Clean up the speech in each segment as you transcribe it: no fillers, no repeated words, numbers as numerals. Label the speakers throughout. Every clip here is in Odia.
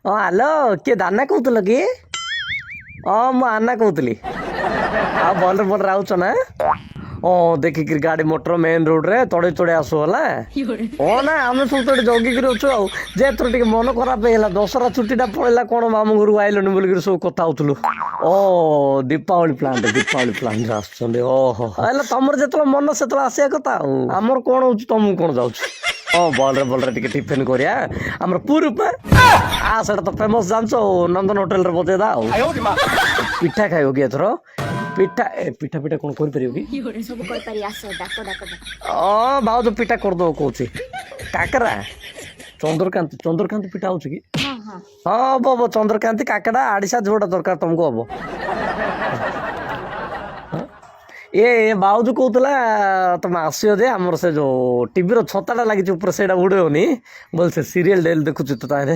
Speaker 1: ହଁ ହ୍ୟାଲୋ କିଏ ଦାନା କହୁଥିଲ କି? ହଁ ମୁଁ ଆନା କହୁଥିଲି। ଆଉ ଭଲରେ ଆଉଛ ନା? ଓ ଦେଖିକିରି ଗାଡି ମୋଟର ମେନ୍ ରୋଡରେ ତଡେଇ ଆସୁ ହେଲା। ହଁ ନା ଆମେ ସବୁ ତ ଜଗିକିରି ଅଛୁ ଆଉ ଯେ ଏଥର ଟିକେ ମନ ଖରାପ ହେଇଗଲା। ଦଶହରା ଛୁଟି ଟା ପଳେଇଲା କଣ ମାମୁଁ ଘରକୁ ଆଇଲନି ବୋଲିକିରି ସବୁ କଥା ହଉଥିଲୁ। ଓ ଦୀପାବଳି ପ୍ଲାଣ୍ଟ ଆସୁଛନ୍ତି। ଓହୋ ହେଲେ ତମର ଯେତେବେଳେ ମନ ସେତେବେଳେ ଆସିବା କଥା ଆଉ ଆମର କଣ ହଉଛି ତମକୁ କଣ ଯାଉଛି। ହଁ ଭଲରେ ଟିକେ ଟିଫିନ କରିବା ଆମର ପୁରୀ ପା ସେଟା ତ ଫେମସ ଜାଣିଛ ଆଉ ନନ୍ଦନ ହୋଟେଲରେ ବଜେଇଦା ଆଉ ପିଠା ଖାଇବ କି ଏଥର? ପିଠା କଣ କରିପାରିବ କି?
Speaker 2: ସବୁ କରିପାରି ଆସ ଡାକ
Speaker 1: ଭାଉଜ ପିଠା କରିଦବ କହୁଛି। କାକରା ଚନ୍ଦ୍ରକାନ୍ତି ପିଠା ହଉଛି କି?
Speaker 2: ହଁ ହଁ
Speaker 1: ହଁ ହବ ଚନ୍ଦ୍ରକାନ୍ତି କାକରା ଆଡିଶା ଯୋଉଟା ଦରକାର ତମକୁ ହବ। ଏ ବାଉଜ କହୁଥିଲା ତମେ ଆସିବ ଯେ ଆମର ସେ ଯୋଉ ଟିଭିର ଛତାଟା ଲାଗିଛି ଉପରେ ସେଇଟା ଉଡେଇବନି ବୋଲେ ସେ ସିରିଏଲ ଡେଲି ଦେଖୁଛି ତ ତାହେଲେ।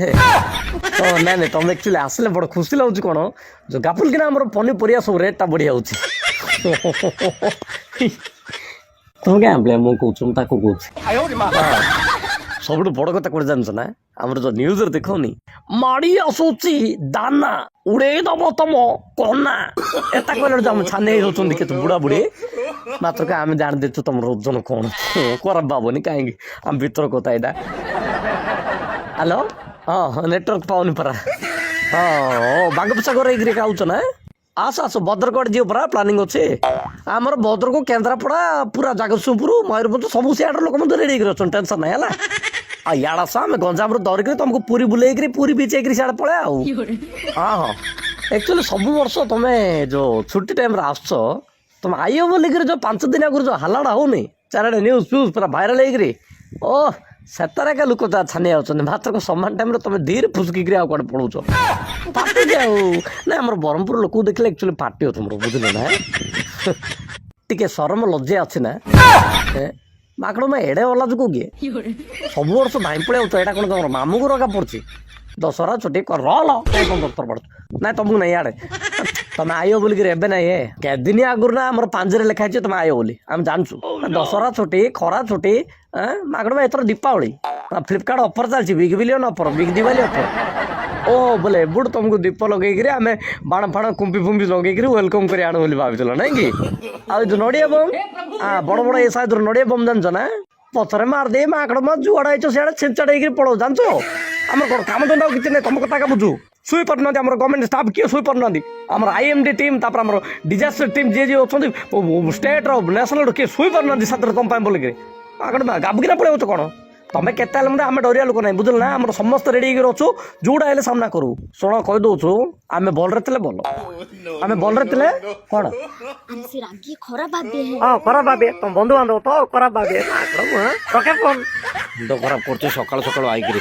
Speaker 1: ହଁ ନାଇଁ ତମେ ଆକ୍ଚୁଆଲି ଆସିଲେ ବଡ ଖୁସି ଲାଗୁଛି କଣ ଯୋଉ ଗାପୁଲ କିନା ଆମର ପନିପରିବା ସବୁ ରେଟ୍ ଟା ବଢି ଯାଉଛି। ତମେ କାଇଁ ଆମ୍ବଳିଆ ମୁଁ କହୁଛୁ ମୁଁ ତାକୁ କହୁଛି। ସବୁଠୁ ବଡ କଥା କୋଉଟା ଜାଣିଛ ନା ଆମର ଯୋଉ ନ୍ୟୁଜରେ ଦେଖଉନି ମାଡି ଆସୁଛି ଦାନା ଉଡେଇ ଦବ ତମ କନା ଏଟା କହିଲା ଆମେ ଛାନେଇ ହଉଛନ୍ତି କେତେ ବୁଢା ବୁଢୀ ମାତ୍ର ଆମେ ଜାଣିଦେଇଛୁ ତମର ଓଜନ କଣ ଖରାପ ଭାବନି କାହିଁକି ଆମ ଭିତର କଥା ଏଇଟା। ହ୍ୟାଲୋ ହଁ ନେଟୱାର୍କ ପାଉନି ପରା। ହଁ ବାଙ୍ଗପୋଷାକର ହେଇକିରି ଖାଉଛ ନା? ଆସ ଭଦ୍ରକ ଆଡେ ଯିବ ପରା ପ୍ଲାନିଂ ଅଛି ଆମର ଭଦ୍ରକ କେନ୍ଦ୍ରାପଡା ପୁରା ଜଗତସିଂହପୁର ମୟୂରଭଞ୍ଜ ସବୁ ସିଆଡର ଲୋକ ମଧ୍ୟ ରେଡି ହେଇକିରି ଅଛନ୍ତି ଟେନସନ ନାହିଁ ହେଲା। ଆଉ ଇଆଡେ ଆସ ଆମେ ଗଞ୍ଜାମରୁ ଧରିକିରି ତମକୁ ପୁରୀ ବୁଲେଇକିରି ପୁରୀ ବିଚ୍ ହେଇକିରି ସିଆଡେ ପଳେଇ ଆଉ ହଁ ଆକ୍ଚୁଆଲି ସବୁ ବର୍ଷ ତମେ ଯୋଉ ଛୁଟି ଟାଇମରେ ଆସୁଛ ତମେ ଆଇବ ବୋଲିକିରି ଯୋଉ 5 ଦିନ ଆଗରୁ ଯୋଉ ହାଲାଟା ହଉନି ଚାରିଆଡେ ନ୍ୟୁଜ ଫ୍ୟୁଜ ପୁରା ଭାଇରାଲ ହେଇକିରି ସେତାରେ ଏକା ଲୋକ ଯା ଛାନି ଯାଉଛନ୍ତି ମାତ୍ର ସମାନ ଟାଇମରେ ତମେ ଧୀରେ ଫୁସକିକିରି ଆଉ କୁଆଡେ ପଳଉଛ ପାଟିକି ଆଉ ନାଇଁ ଆମର ବ୍ରହ୍ମପୁର ଲୋକକୁ ଦେଖିଲେ ଆକ୍ଚୁଆଲି ପାଟିବ ତମର ବୁଝିଲ ନା। ଟିକେ ସରମ ଲଜ୍ଜା ଅଛି ନା ମାକଡ଼ ମା ଏଡେ ଅଲା ଯୁଗ କିଏ ସବୁ ବର୍ଷ ଧାଇଁ ପଳେଇ ଆଉଛ ଏଇଟା କଣ ତମର ମାମୁଁ ଘର ଏକା ପଡୁଛି ଦଶହରା ଛୁଟି ରଲ କାଇଁ କଣ ଦରକାର ପଡୁଛି ନାଇଁ ତମକୁ ନାଇଁ ଇଆଡେ ତମେ ଆଇବ ବୋଲିକିରି ଏବେ ନାଇଁ କେଦିନ ଆଗରୁ ନା ଆମର ପାଞ୍ଜିରେ ଲେଖା ହେଇଛି ତମେ ଆଇବ ବୋଲି ଆମେ ଜାଣିଛୁ। ଦଶହରା ଛୁଟି ଖରା ଛୁଟି ମାଗଣା ଏଥର ଦୀପାବଳି ଫ୍ଲିପକାର୍ଟ ଅଫର ଚାଲିଛି big billion offer big Diwali offer ବୋଲେ ଏବୁଠୁ ତମକୁ ଦୀପ ଲଗେଇକିରି ଆମେ ବାଣ ଫାଣ କୁମ୍ପି ଫୁମ୍ପି ଲଗେଇକିରି ୱେଲକମ କରି ଆଣୁ ବୋଲି ଭାବିଥିଲ ନାଇଁ କି? ଆଉ ଯୋଉ ନଡିଆ ବମ୍ ବଡ ଏ ସାଇଜର ନଡିଆ ବମ୍ ଜାଣିଛ ନା ପଛରେ ମାରିଦେଇ ମାକଡ ମା ଯୁଆଡେ ହେଇଛ ସିଆଡେ ଛିଞ୍ଚାଡ ହେଇକିରି ପଳଉ ଜାଣିଛ। ଆମର କଣ କାମ ଧନ୍ଦା କିଛି ନାହିଁ ତମ କଥା ବୁଝୁ ଶୋଇ ପାରୁନାହାନ୍ତି ଆମର ଗଭର୍ଣ୍ଣମେଣ୍ଟ ଷ୍ଟାଫ୍ କିଏ ଶୋଇ ପାରୁନାହାନ୍ତି ଆମର IMD ଟିମ୍ ତାପରେ ଆମର ଡିଜାଷ୍ଟର ଟିମ୍ ଯିଏ ଅଛନ୍ତି ଷ୍ଟେଟ୍ର ନ୍ୟାସନାଲ କିଏ ଶୋଇ ପାରୁନାହାନ୍ତି ସାଥିରେ ତମ ପାଇଁ ବୋଲିକିରି ଗାବୁକିନା ପଳେଇଛ କଣ ତମେ କେତେ ହେଲେ ମଧ୍ୟ ଆମେ ଡରିବା ଲୋକ ନାହିଁ ବୁଝିଲ ନା ଆମର ସମସ୍ତେ ରେଡି ହେଇକି ଅଛୁ ଯୋଉଟା ହେଲେ ସାମ୍ନା କରୁ ଶୁଣ କହିଦଉଛୁ ଆମେ ଭଲରେ ଥିଲେ ଭଲ ଆମେ ଭଲରେ ଥିଲେ କଣ ଖରାପ ଭାବେ ତମ ବନ୍ଧୁବାନ୍ଧବ ତ ଖରାପ ଭାବେ ଖରାପ କରୁଛୁ ସକାଳୁ ଆଇକିରି